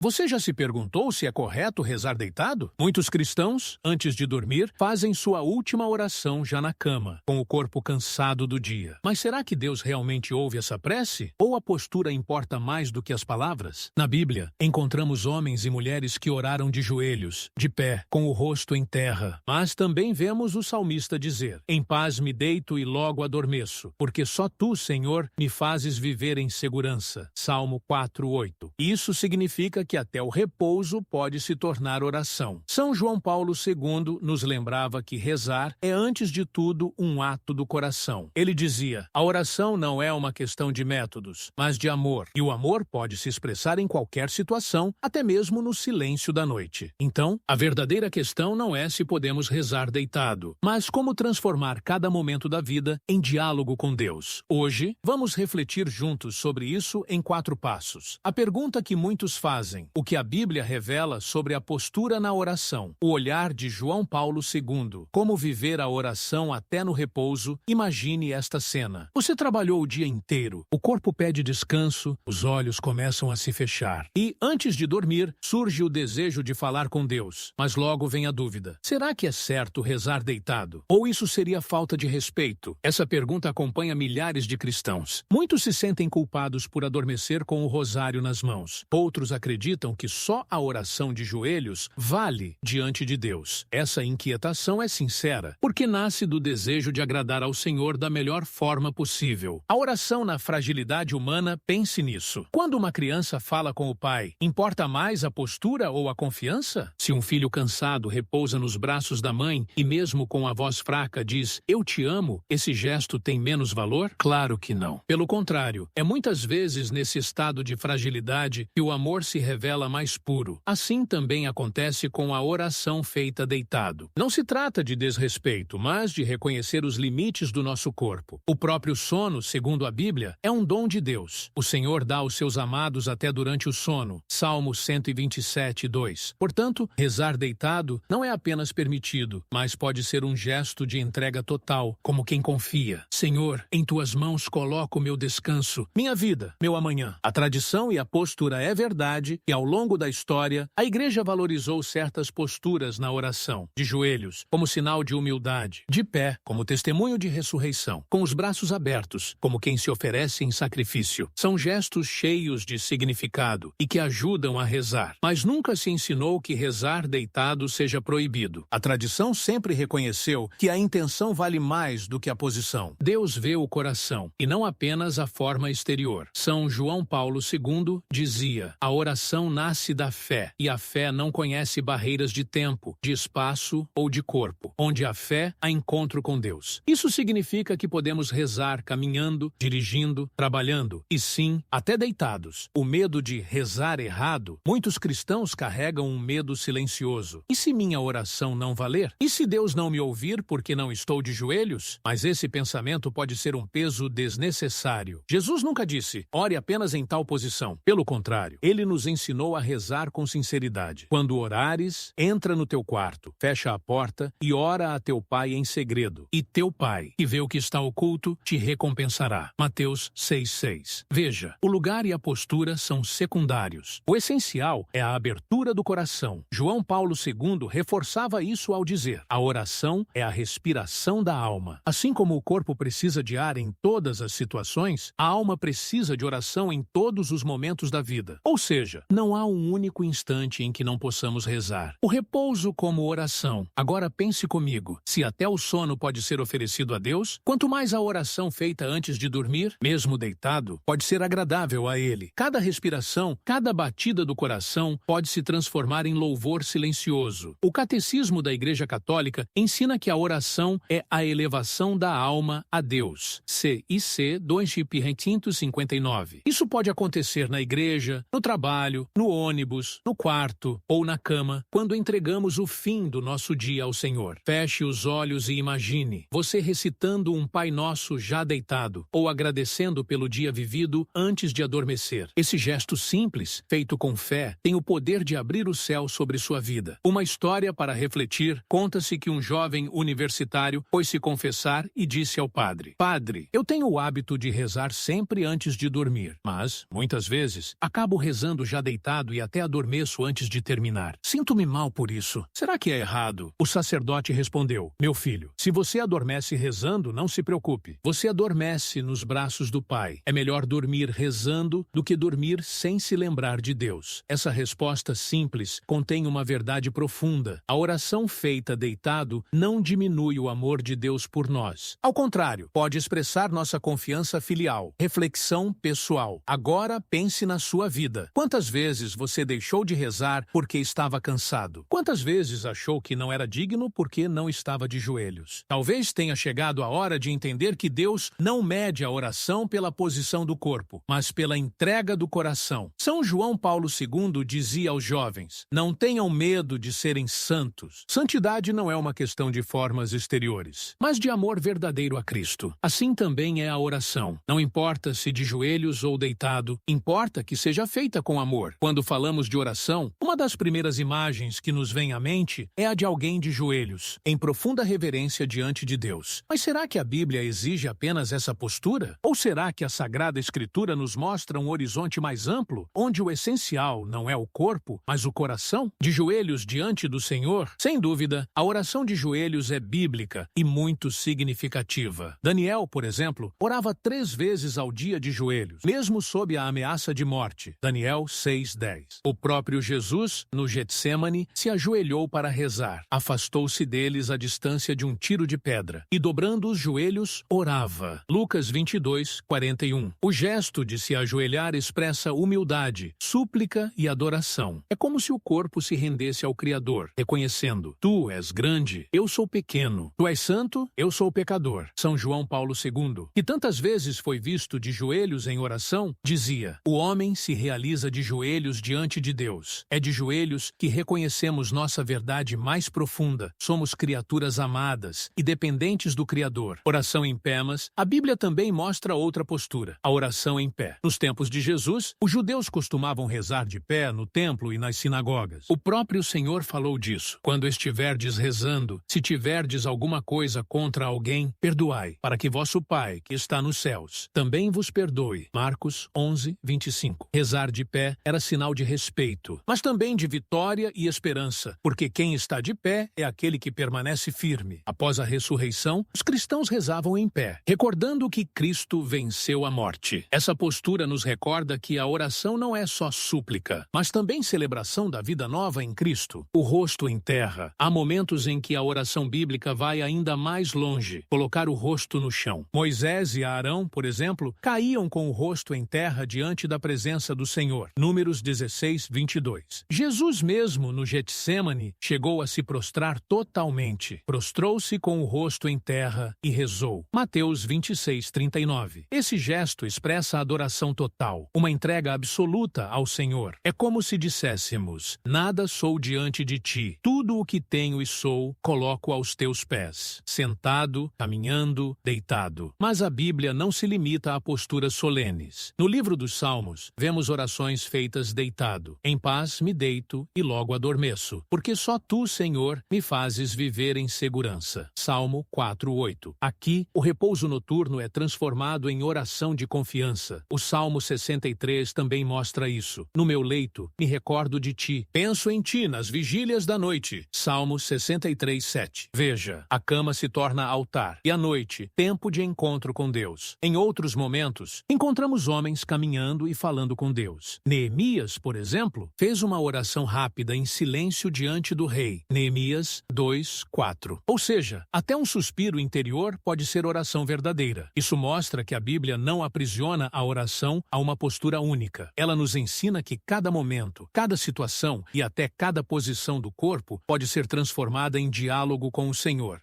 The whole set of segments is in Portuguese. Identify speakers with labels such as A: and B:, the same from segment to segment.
A: Você já se perguntou se é correto rezar deitado? Muitos cristãos, antes de dormir, fazem sua última oração já na cama, com o corpo cansado do dia. Mas será que Deus realmente ouve essa prece? Ou a postura importa mais do que as palavras? Na Bíblia, encontramos homens e mulheres que oraram de joelhos, de pé, com o rosto em terra. Mas também vemos o salmista dizer: em paz me deito e logo adormeço, porque só tu, Senhor, me fazes viver em segurança. Salmo 4:8. Isso significa que até o repouso pode se tornar oração. São João Paulo II nos lembrava que rezar é, antes de tudo, um ato do coração. Ele dizia: a oração não é uma questão de métodos, mas de amor. E o amor pode se expressar em qualquer situação, até mesmo no silêncio da noite. Então, a verdadeira questão não é se podemos rezar deitado, mas como transformar cada momento da vida em diálogo com Deus. Hoje, vamos refletir juntos sobre isso em 4 passos. A pergunta que muitos fazem: o que a Bíblia revela sobre a postura na oração? O olhar de João Paulo II. Como viver a oração até no repouso? Imagine esta cena. Você trabalhou o dia inteiro, o corpo pede descanso, os olhos começam a se fechar. E, antes de dormir, surge o desejo de falar com Deus. Mas logo vem a dúvida: será que é certo rezar deitado? Ou isso seria falta de respeito? Essa pergunta acompanha milhares de cristãos. Muitos se sentem culpados por adormecer com o rosário nas mãos. Outros acreditam que só a oração de joelhos vale diante de Deus. Essa inquietação é sincera, porque nasce do desejo de agradar ao Senhor da melhor forma possível. A oração na fragilidade humana, pense nisso. Quando uma criança fala com o pai, importa mais a postura ou a confiança? Se um filho cansado repousa nos braços da mãe e mesmo com a voz fraca diz "eu te amo", esse gesto tem menos valor? Claro que não. Pelo contrário, é muitas vezes nesse estado de fragilidade que o amor se revela mais puro. Assim também acontece com a oração feita deitado. Não se trata de desrespeito, mas de reconhecer os limites do nosso corpo. O próprio sono, segundo a Bíblia, é um dom de Deus. O Senhor dá aos seus amados até durante o sono. Salmo 127:2. Portanto, rezar deitado não é apenas permitido, mas pode ser um gesto de entrega total, como quem confia. Senhor, em tuas mãos coloco meu descanso, minha vida, meu amanhã. A tradição e a postura é verdade que, ao longo da história, a Igreja valorizou certas posturas na oração: de joelhos, como sinal de humildade; de pé, como testemunho de ressurreição; com os braços abertos, como quem se oferece em sacrifício. São gestos cheios de significado e que ajudam a rezar. Mas nunca se ensinou que rezar deitado seja proibido. A tradição sempre reconheceu que a intenção vale mais do que a posição. Deus vê o coração e não apenas a forma exterior. São João Paulo II dizia: a oração nasce da fé, e a fé não conhece barreiras de tempo, de espaço ou de corpo. Onde há fé, há encontro com Deus. Isso significa que podemos rezar caminhando, dirigindo, trabalhando e sim, até deitados. O medo de rezar errado, muitos cristãos carregam um medo silencioso. E se minha oração não valer? E se Deus não me ouvir porque não estou de joelhos? Mas esse pensamento pode ser um peso desnecessário. Jesus nunca disse: ore apenas em tal posição. Pelo contrário, ele nos ensinou a rezar com sinceridade. Quando orares, entra no teu quarto, fecha a porta e ora a teu pai em segredo. E teu pai, que vê o que está oculto, te recompensará. Mateus 6:6. Veja, o lugar e a postura são secundários. O essencial é a abertura do coração. João Paulo II reforçava isso ao dizer: a oração é a respiração da alma. Assim como o corpo precisa de ar em todas as situações, a alma precisa de oração em todos os momentos da vida. Ou seja, não há um único instante em que não possamos rezar. O repouso como oração. Agora pense comigo: se até o sono pode ser oferecido a Deus, quanto mais a oração feita antes de dormir, mesmo deitado, pode ser agradável a Ele. Cada respiração, cada batida do coração pode se transformar em louvor silencioso. O Catecismo da Igreja Católica ensina que a oração é a elevação da alma a Deus. CIC 259. Isso pode acontecer na igreja, no trabalho, no ônibus, no quarto ou na cama, quando entregamos o fim do nosso dia ao Senhor. Feche os olhos e imagine você recitando um Pai Nosso já deitado ou agradecendo pelo dia vivido antes de adormecer. Esse gesto simples, feito com fé, tem o poder de abrir o céu sobre sua vida. Uma história para refletir: conta-se que um jovem universitário foi se confessar e disse ao padre: "Padre, eu tenho o hábito de rezar sempre antes de dormir, mas, muitas vezes, acabo rezando já deitado deitado e até adormeço antes de terminar. Sinto-me mal por isso. Será que é errado? O sacerdote respondeu: meu filho, se você adormece rezando, não se preocupe. Você adormece nos braços do Pai. É melhor dormir rezando do que dormir sem se lembrar de Deus. Essa resposta simples contém uma verdade profunda. A oração feita deitado não diminui o amor de Deus por nós. Ao contrário, pode expressar nossa confiança filial. Reflexão pessoal. Agora pense na sua vida. Quantas vezes você deixou de rezar porque estava cansado? Quantas vezes achou que não era digno porque não estava de joelhos? Talvez tenha chegado a hora de entender que Deus não mede a oração pela posição do corpo, mas pela entrega do coração. São João Paulo II dizia aos jovens: não tenham medo de serem santos. Santidade não é uma questão de formas exteriores, mas de amor verdadeiro a Cristo. Assim também é a oração. Não importa se de joelhos ou deitado, importa que seja feita com amor. Quando falamos de oração, uma das primeiras imagens que nos vem à mente é a de alguém de joelhos, em profunda reverência diante de Deus. Mas será que a Bíblia exige apenas essa postura? Ou será que a Sagrada Escritura nos mostra um horizonte mais amplo, onde o essencial não é o corpo, mas o coração? De joelhos diante do Senhor? Sem dúvida, a oração de joelhos é bíblica e muito significativa. Daniel, por exemplo, orava 3 vezes ao dia de joelhos, mesmo sob a ameaça de morte. Daniel 6:10. O próprio Jesus, no Getsemane, se ajoelhou para rezar. Afastou-se deles à distância de um tiro de pedra e, dobrando os joelhos, orava. Lucas 22:41. O gesto de se ajoelhar expressa humildade, súplica e adoração. É como se o corpo se rendesse ao Criador, reconhecendo: tu és grande, eu sou pequeno. Tu és santo, eu sou pecador. São João Paulo II, que tantas vezes foi visto de joelhos em oração, dizia: o homem se realiza de joelhos diante de Deus. É de joelhos que reconhecemos nossa verdade mais profunda. Somos criaturas amadas e dependentes do Criador. Oração em pé, mas a Bíblia também mostra outra postura: a oração em pé. Nos tempos de Jesus, os judeus costumavam rezar de pé no templo e nas sinagogas. O próprio Senhor falou disso. Quando estiverdes rezando, se tiverdes alguma coisa contra alguém, perdoai, para que vosso Pai, que está nos céus, também vos perdoe. Marcos 11:25. Rezar de pé era sinal de respeito, mas também de vitória e esperança, porque quem está de pé é aquele que permanece firme. Após a ressurreição, os cristãos rezavam em pé, recordando que Cristo venceu a morte. Essa postura nos recorda que a oração não é só súplica, mas também celebração da vida nova em Cristo. O rosto em terra. Há momentos em que a oração bíblica vai ainda mais longe, colocar o rosto no chão. Moisés e Arão, por exemplo, caíam com o rosto em terra diante da presença do Senhor. Números 16:22. Jesus mesmo, no Getsemane, chegou a se prostrar totalmente. Prostrou-se com o rosto em terra e rezou. Mateus 26:39. Esse gesto expressa a adoração total, uma entrega absoluta ao Senhor. É como se disséssemos: nada sou diante de ti, tudo o que tenho e sou, coloco aos teus pés, sentado, caminhando, deitado. Mas a Bíblia não se limita a posturas solenes. No livro dos Salmos, vemos orações feitas deitado. Em paz me deito e logo adormeço, porque só tu, Senhor, me fazes viver em segurança. Salmo 4:8. Aqui, o repouso noturno é transformado em oração de confiança. O Salmo 63 também mostra isso. No meu leito, me recordo de ti. Penso em ti nas vigílias da noite. Salmo 63:7. Veja, a cama se torna altar e a noite, tempo de encontro com Deus. Em outros momentos, encontramos homens caminhando e falando com Deus. Neemias, por exemplo, fez uma oração rápida em silêncio diante do rei. Neemias 2:4. Ou seja, até um suspiro interior pode ser oração verdadeira. Isso mostra que a Bíblia não aprisiona a oração a uma postura única. Ela nos ensina que cada momento, cada situação e até cada posição do corpo pode ser transformada em diálogo com o Senhor.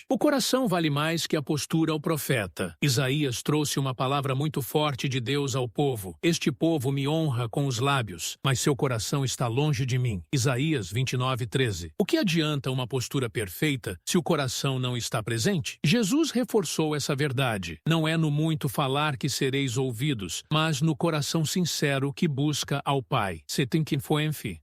A: O coração vale mais que a postura ao profeta. Isaías trouxe uma palavra muito forte de Deus ao povo. Este povo me honra com os lábios, mas seu coração está longe de mim. Isaías 29:13. O que adianta uma postura perfeita se o coração não está presente? Jesus reforçou essa verdade. Não é no muito falar que sereis ouvidos, mas no coração sincero que busca ao Pai.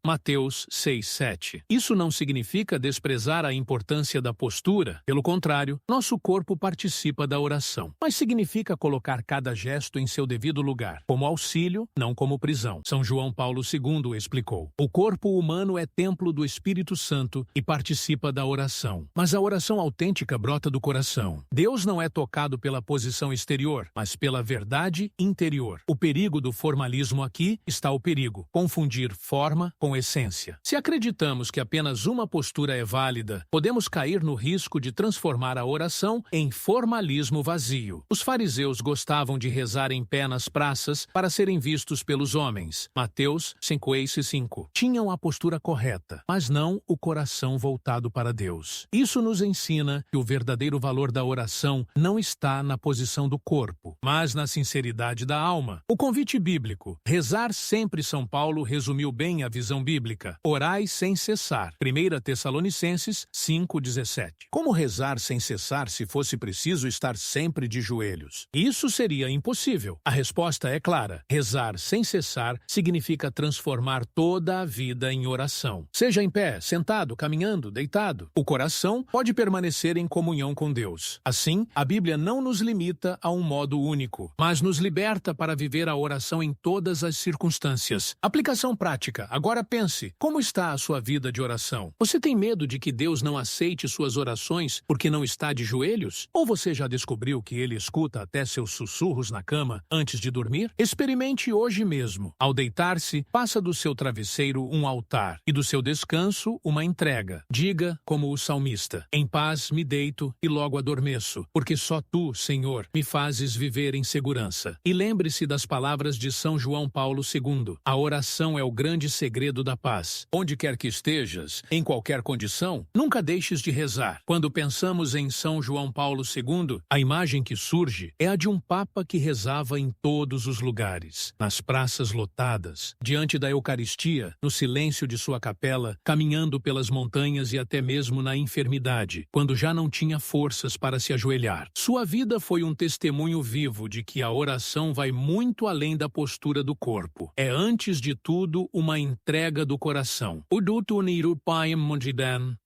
A: Mateus 6:7. Isso não significa desprezar a importância da postura. Pelo contrário, nosso corpo participa da oração. Mas significa colocar cada gesto em seu devido lugar. como auxílio, não como prisão. São João Paulo II explicou: o corpo humano é templo do Espírito Santo e participa da oração. Mas a oração autêntica brota do coração. Deus não é tocado pela posição exterior, mas pela verdade interior. O perigo do formalismo aqui está o perigo: confundir forma com essência. Se acreditamos que apenas uma postura é válida, podemos cair no risco de transformar a oração em formalismo vazio. Os fariseus gostavam de rezar em pé nas praças para serem vistos pelos homens. Mateus 5:5. Tinham a postura correta, mas não o coração voltado para Deus. Isso nos ensina que o verdadeiro valor da oração não está na posição do corpo, mas na sinceridade da alma. O convite bíblico, rezar sempre, São Paulo resumiu bem a visão bíblica. Orai sem cessar. 1 Tessalonicenses 5:17. Como rezar sem cessar se fosse preciso estar sempre de joelhos? Isso seria impossível. A resposta é clara. Rezar sem cessar significa transformar toda a vida em oração. Seja em pé, sentado, caminhando, deitado. O coração pode permanecer em comunhão com Deus. Assim, a Bíblia não nos limita a um modo único, mas nos liberta para viver a oração em todas as circunstâncias. Aplicação prática. Agora pense, como está a sua vida de oração? Você tem medo de que Deus não aceite suas orações porque não está de joelhos? Ou você já descobriu que Ele escuta até seus sussurros na cama antes de dormir? Experimente hoje mesmo. Ao deitar-se, faça do seu travesseiro um altar e do seu descanso uma entrega. Diga, como o salmista: em paz me deito e logo adormeço, porque só Tu, Senhor, me fazes viver em segurança. E lembre-se das palavras de São João Paulo II. A oração é o grande segredo da paz. Onde quer que estejas, em qualquer condição, nunca deixes de rezar. Quando pensamos em São João Paulo II, a imagem que surge é a de um papa que rezava em todos os lugares, nas praças lotadas, diante da Eucaristia, no silêncio de sua capela, caminhando pelas montanhas e até mesmo na enfermidade, quando já não tinha forças para se ajoelhar. Sua vida foi um testemunho vivo de que a oração vai muito além da postura do corpo. É, antes de tudo, uma entrega do coração.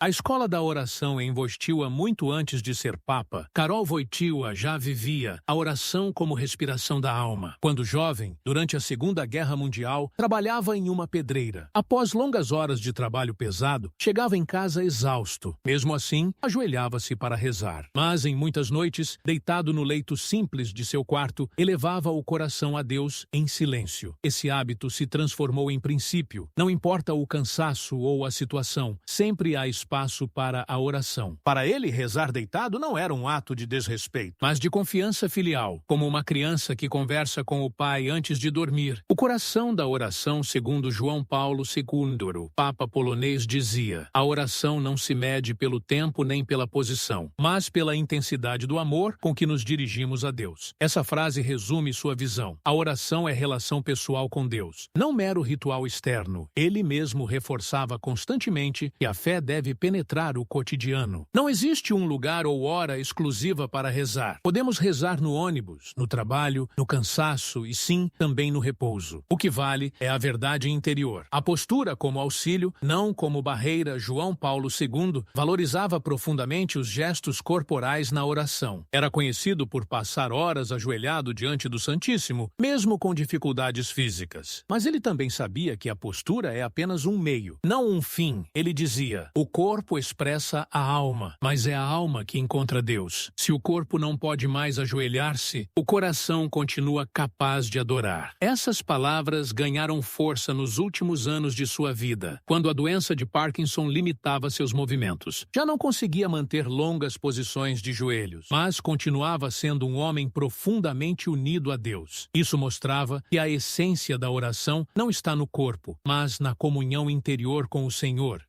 A: A escola da oração em Wojtyła, muito antes de ser papa, Karol Wojtyła já vivia a oração como respiração da alma. Quando jovem, durante a Segunda Guerra Mundial, trabalhava em uma pedreira. Após longas horas de trabalho pesado, chegava em casa exausto. Mesmo assim, ajoelhava-se para rezar. Mas, em muitas noites, deitado no leito simples de seu quarto, elevava o coração a Deus em silêncio. Esse hábito se transformou em princípio. Não importa o cansaço ou a situação, sempre há espaço para a oração. Para ele, rezar deitado não era um ato de desrespeito, mas de confiança filial, como uma criança que conversa com o pai antes de dormir. O coração da oração, segundo João Paulo II, o Papa polonês, dizia: a oração não se mede pelo tempo nem pela posição, mas pela intensidade do amor com que nos dirigimos a Deus. Essa frase resume sua visão. A oração é relação pessoal com Deus, não mero ritual externo. Ele mesmo reforçava constantemente que a fé deve penetrar o cotidiano. Não existe um lugar ou hora exclusiva para rezar. Podemos rezar no ônibus, no trabalho, no cansaço e sim, também no repouso. O que vale é a verdade interior. A postura como auxílio, não como barreira. João Paulo II valorizava profundamente os gestos corporais na oração. Era conhecido por passar horas ajoelhado diante do Santíssimo, mesmo com dificuldades físicas. Mas ele também sabia que a postura é apenas um meio, não um fim. Ele dizia: o corpo expressa a alma, mas é a alma que encontra Deus. Se o corpo não pode mais ajoelhar-se, o coração continua capaz de adorar. Essas palavras ganharam força nos últimos anos de sua vida, quando a doença de Parkinson limitava seus movimentos. Já não conseguia manter longas posições de joelhos, mas continuava sendo um homem profundamente unido a Deus. Isso mostrava que a essência da oração não está no corpo, mas na comunhão interior com o Senhor.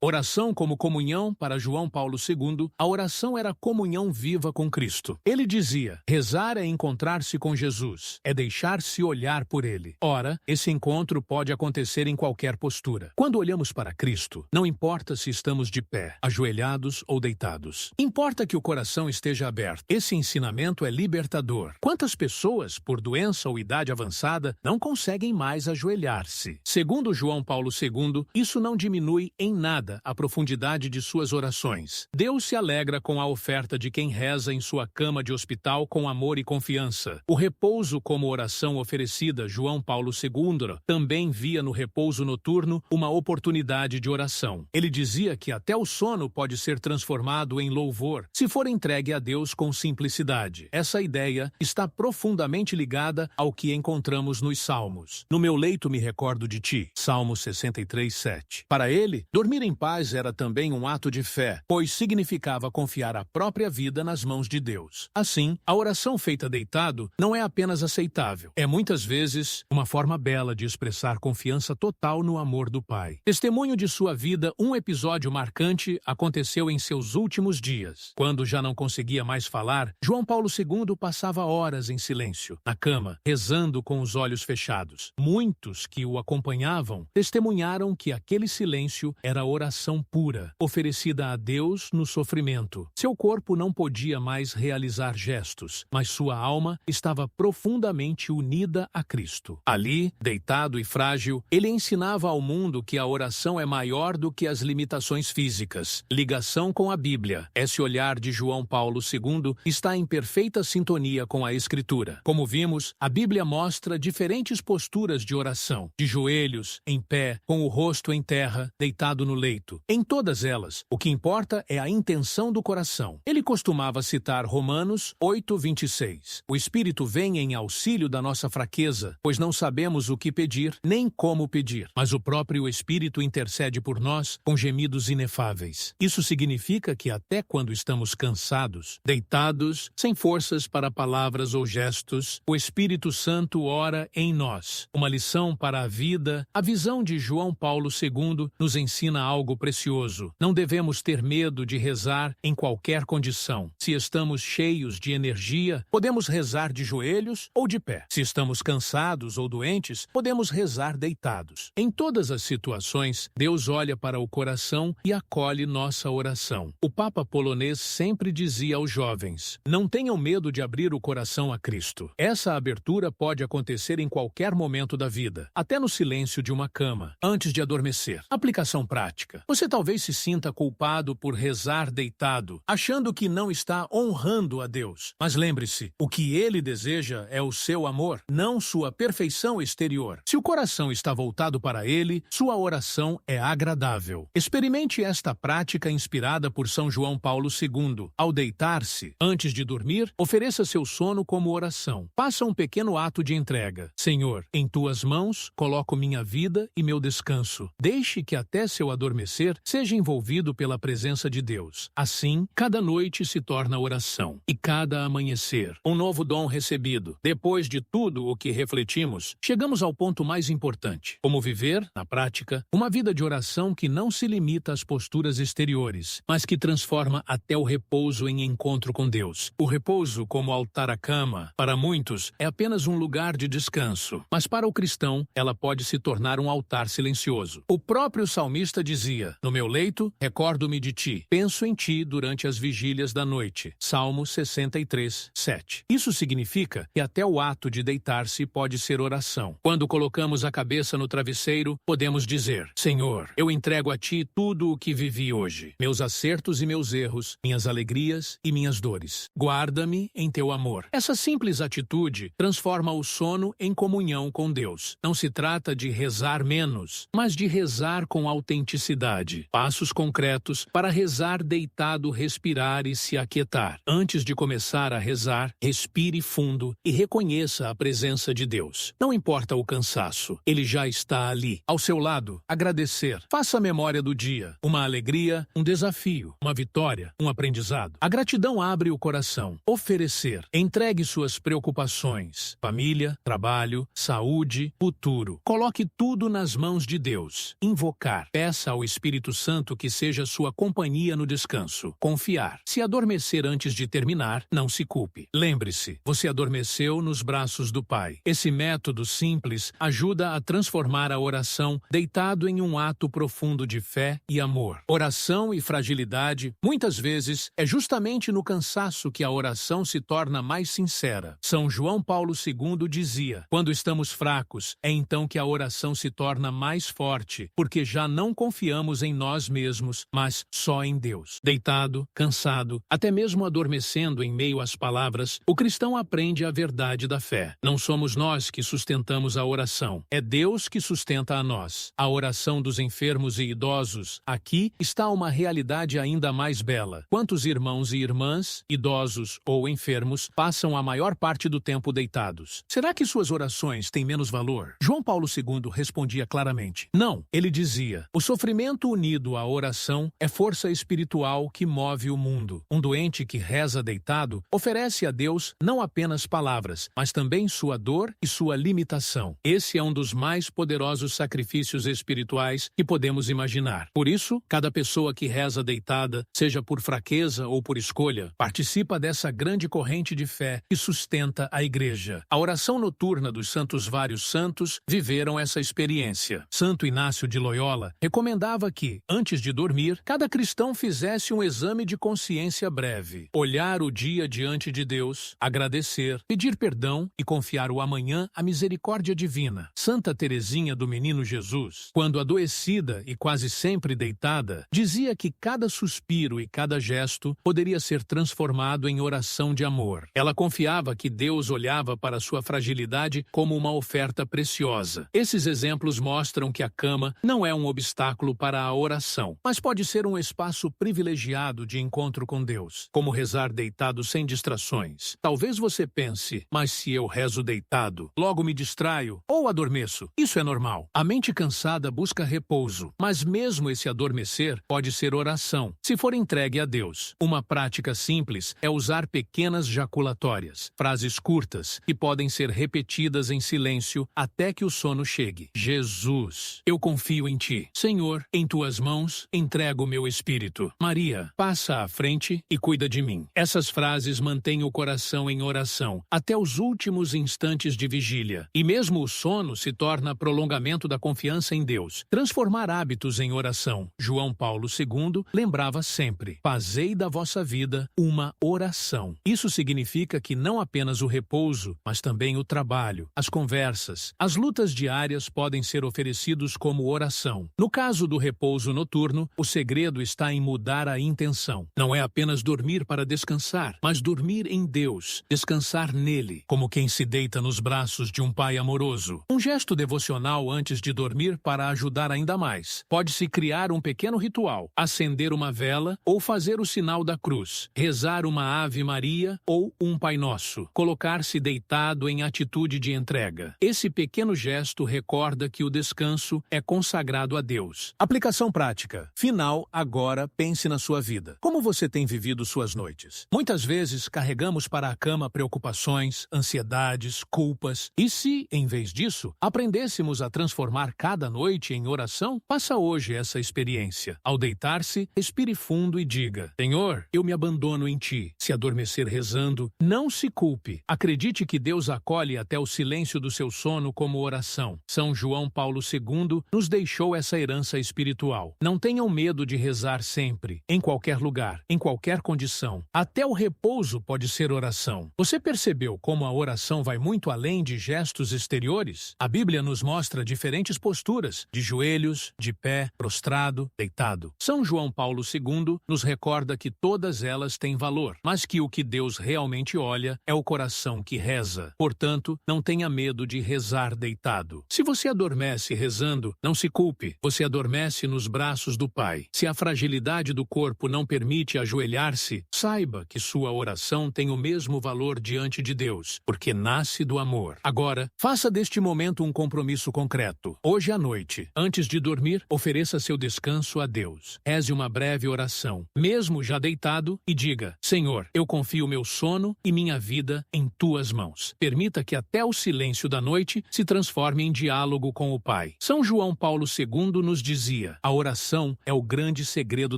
A: Oração como comunhão. Para João Paulo II, a oração era comunhão viva com Cristo. Ele dizia: rezar é encontrar-se com Jesus, é deixar-se olhar por Ele. Ora, esse encontro pode acontecer em qualquer postura. Quando olhamos para Cristo, não importa se estamos de pé, ajoelhados ou deitados. Importa que o coração esteja aberto. Esse ensinamento é libertador. Quantas pessoas, por doença ou idade avançada, não conseguem mais ajoelhar-se? Segundo João Paulo II, isso não diminui em nada a profundidade de suas orações. Deus se alegra com a oferta de quem reza em sua cama de hospital com amor e confiança. vida. O repouso como oração oferecida, João Paulo II também via no repouso noturno uma oportunidade de oração. Ele dizia que até o sono pode ser transformado em louvor se for entregue a Deus com simplicidade. Essa ideia está profundamente ligada ao que encontramos nos Salmos. No meu leito me recordo de ti, Salmo 63:7. Para ele, dormir em paz era também um ato de fé, pois significava confiar a própria vida nas mãos de Deus. Assim, a oração feita deitado não é apenas aceitável, é muitas vezes uma forma bela de expressar confiança total no amor do Pai. Testemunho de sua vida, um episódio marcante aconteceu em seus últimos dias. Quando já não conseguia mais falar, João Paulo II passava horas em silêncio, na cama, rezando com os olhos fechados. Muitos que o acompanhavam testemunharam que aquele silêncio era oração pura, oferecida a Deus no sofrimento. Seu corpo não podia mais realizar gestos, mas sua alma estava profundamente unida a Cristo. Ali, deitado e frágil, ele ensinava ao mundo que a oração é maior do que as limitações físicas. Ligação com a Bíblia. Esse olhar de João Paulo II está em perfeita sintonia com a Escritura. Como vimos, a Bíblia mostra diferentes posturas de oração, de joelhos, em pé, com o rosto em terra, deitado no leito. Em todas elas, o que importa é a intenção do coração. Ele costumava citar Romanos 8:26. O Espírito vem em auxílio da nossa fraqueza, pois não sabemos o que pedir, nem como pedir. Mas o próprio Espírito intercede por nós com gemidos inefáveis. Isso significa que até quando estamos cansados, deitados, sem forças para palavras ou gestos, o Espírito Santo ora em nós. Uma lição para a vida, a visão de João Paulo II nos ensina algo precioso. Não devemos ter medo de rezar em qualquer condição. Se estamos cheios de energia, podemos rezar de joelhos ou de pé. Se estamos cansados ou doentes, podemos rezar deitados. Em todas as situações, Deus olha para o coração e acolhe nossa oração. O Papa polonês sempre dizia aos jovens: não tenham medo de abrir o coração a Cristo. Essa abertura pode acontecer em qualquer momento da vida, até no silêncio de uma cama, antes de adormecer. Aplicação prática. Você talvez se sinta culpado por rezar deitado, achando que não está honrando a Deus. Mas lembre-se, o que Ele deseja é o seu amor, não sua perfeição exterior. Se o coração está voltado para Ele, sua oração é agradável. Experimente esta prática inspirada por São João Paulo II. Ao deitar-se, antes de dormir, ofereça seu sono como oração. Faça um pequeno ato de entrega. Senhor, em tuas mãos coloco minha vida e meu descanso. Deixe que até seu adormecer seja envolvido pela presença de Deus. Assim, cada noite se torna oração e cada amanhecer um novo dom recebido. Depois de tudo o que refletimos, chegamos ao ponto mais importante: como viver, na prática, uma vida de oração que não se limita às posturas exteriores, mas que transforma até o repouso em encontro com Deus. O repouso, como altar à cama, para muitos é apenas um lugar de descanso, mas para o cristão ela pode se tornar um altar silencioso. O próprio salmista dizia: no meu leito, recordo-me de ti, penso em ti durante as vigílias da noite. Salmo 63:7. Isso significa que até o ato de deitar-se pode ser oração. Quando colocamos a cabeça no travesseiro, podemos dizer: Senhor, eu entrego a ti tudo o que vivi hoje, meus acertos e meus erros, minhas alegrias e minhas dores. Guarda-me em teu amor. Essa simples atitude transforma o sono em comunhão com Deus. Não se trata de rezar menos, mas de rezar com autenticidade. Passos concretos para rezar deitado, respirar e se aquietar. Antes de começar a rezar, respire fundo e reconheça a presença de Deus. Não importa o cansaço, Ele já está ali, ao seu lado. Agradecer. Faça a memória do dia, uma alegria, um desafio, uma vitória, um aprendizado. A gratidão abre o coração. Oferecer. Entregue suas preocupações, família, trabalho, saúde, futuro. Coloque tudo nas mãos de Deus. Invocar. Peça ao Espírito Santo que seja sua companhia no descanso. Confiar. Se adormecer antes de terminar, não se culpe. Lembre-se, você adormeceu nos braços do Pai. Esse método simples ajuda a transformar a oração deitado em um ato profundo de fé e amor. Oração e fragilidade, muitas vezes, é justamente no cansaço que a oração se torna mais sincera. São João Paulo II dizia: quando estamos fracos, é então que a oração se torna mais forte, porque já não confiamos em nós mesmos, mas só em Deus. Deitado, cansado, até mesmo adormecendo em meio às palavras, o cristão aprende aprende a verdade da fé. Não somos nós que sustentamos a oração, é Deus que sustenta a nós. A oração dos enfermos e idosos, aqui está uma realidade ainda mais bela. Quantos irmãos e irmãs, idosos ou enfermos, passam a maior parte do tempo deitados? Será que suas orações têm menos valor? João Paulo II respondia claramente: não. Ele dizia: o sofrimento unido à oração é força espiritual que move o mundo. Um doente que reza deitado oferece a Deus não apenas palavras, mas também sua dor e sua limitação. Esse é um dos mais poderosos sacrifícios espirituais que podemos imaginar. Por isso, cada pessoa que reza deitada, seja por fraqueza ou por escolha, participa dessa grande corrente de fé que sustenta a Igreja. A oração noturna dos santos vários santos viveram essa experiência. Santo Inácio de Loyola recomendava que, antes de dormir, cada cristão fizesse um exame de consciência breve. Olhar o dia diante de Deus, agradecer, pedir perdão e confiar o amanhã à misericórdia divina. Santa Teresinha do Menino Jesus, quando adoecida e quase sempre deitada, dizia que cada suspiro e cada gesto poderia ser transformado em oração de amor. Ela confiava que Deus olhava para sua fragilidade como uma oferta preciosa. Esses exemplos mostram que a cama não é um obstáculo para a oração, mas pode ser um espaço privilegiado de encontro com Deus, como rezar deitado sem distrações. Talvez você pense: mas se eu rezo deitado, logo me distraio ou adormeço. Isso é normal. A mente cansada busca repouso, mas mesmo esse adormecer pode ser oração, se for entregue a Deus. Uma prática simples é usar pequenas jaculatórias, frases curtas, que podem ser repetidas em silêncio até que o sono chegue. Jesus, eu confio em Ti. Senhor, em Tuas mãos entrego o meu espírito. Maria, passa à frente e cuida de mim. Essas frases mantêm o coração em oração até os últimos instantes de vigília. E mesmo o sono se torna prolongamento da confiança em Deus. Transformar hábitos em oração. João Paulo II lembrava sempre: fazei da vossa vida uma oração. Isso significa que não apenas o repouso, mas também o trabalho, as conversas, as lutas diárias podem ser oferecidos como oração. No caso do repouso noturno, o segredo está em mudar a intenção. Não é apenas dormir para descansar, mas dormir em Deus, descansar nele, como quem se deita nos braços de um pai amoroso. Um gesto devocional antes de dormir para ajudar ainda mais. Pode-se criar um pequeno ritual, acender uma vela ou fazer o sinal da cruz, rezar uma Ave Maria ou um Pai Nosso, colocar-se deitado em atitude de entrega. Esse pequeno gesto recorda que o descanso é consagrado a Deus. Aplicação prática. Final, agora pense na sua vida. Como você tem vivido suas noites? Muitas vezes carregamos para a cama preocupações, ansiedades, culpas. E se, em vez disso, aprendêssemos a transformar cada noite em oração? Faça hoje essa experiência. Ao deitar-se, respire fundo e diga: Senhor, eu me abandono em Ti. Se adormecer rezando, não se culpe. Acredite que Deus acolhe até o silêncio do seu sono como oração. São João Paulo II nos deixou essa herança espiritual. Não tenham medo de rezar sempre, em qualquer lugar, em qualquer condição. Até o repouso pode ser oração. Você percebeu como a oração vai muito além de gestos exteriores? A Bíblia nos mostra diferentes posturas, de joelhos, de pé, prostrado, deitado. São João Paulo II nos recorda que todas elas têm valor, mas que o que Deus realmente olha é o coração que reza. Portanto, não tenha medo de rezar deitado. Se você adormece rezando, não se culpe. Você adormece nos braços do Pai. Se a fragilidade do corpo não permite ajoelhar-se, saiba que sua oração tem o mesmo valor diante de Deus, porque nasce do amor. Agora, faça deste momento um compromisso concreto. Hoje à noite, antes de dormir, ofereça seu descanso a Deus. Reze uma breve oração, mesmo já deitado, e diga: Senhor, eu confio meu sono e minha vida em Tuas mãos. Permita que até o silêncio da noite se transforme em diálogo com o Pai. São João Paulo II nos dizia: a oração é o grande segredo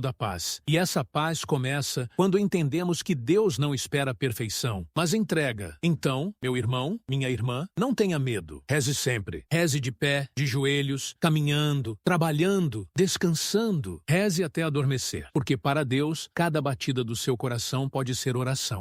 A: da paz. E essa paz começa quando entendemos que Deus não espera a perfeição, mas entrega. Então, meu irmão, minha irmã, não tenha medo. Reze sempre. Reze de pé, de joelhos, caminhando, trabalhando, descansando. Reze até adormecer, porque para Deus, cada batida do seu coração pode ser oração.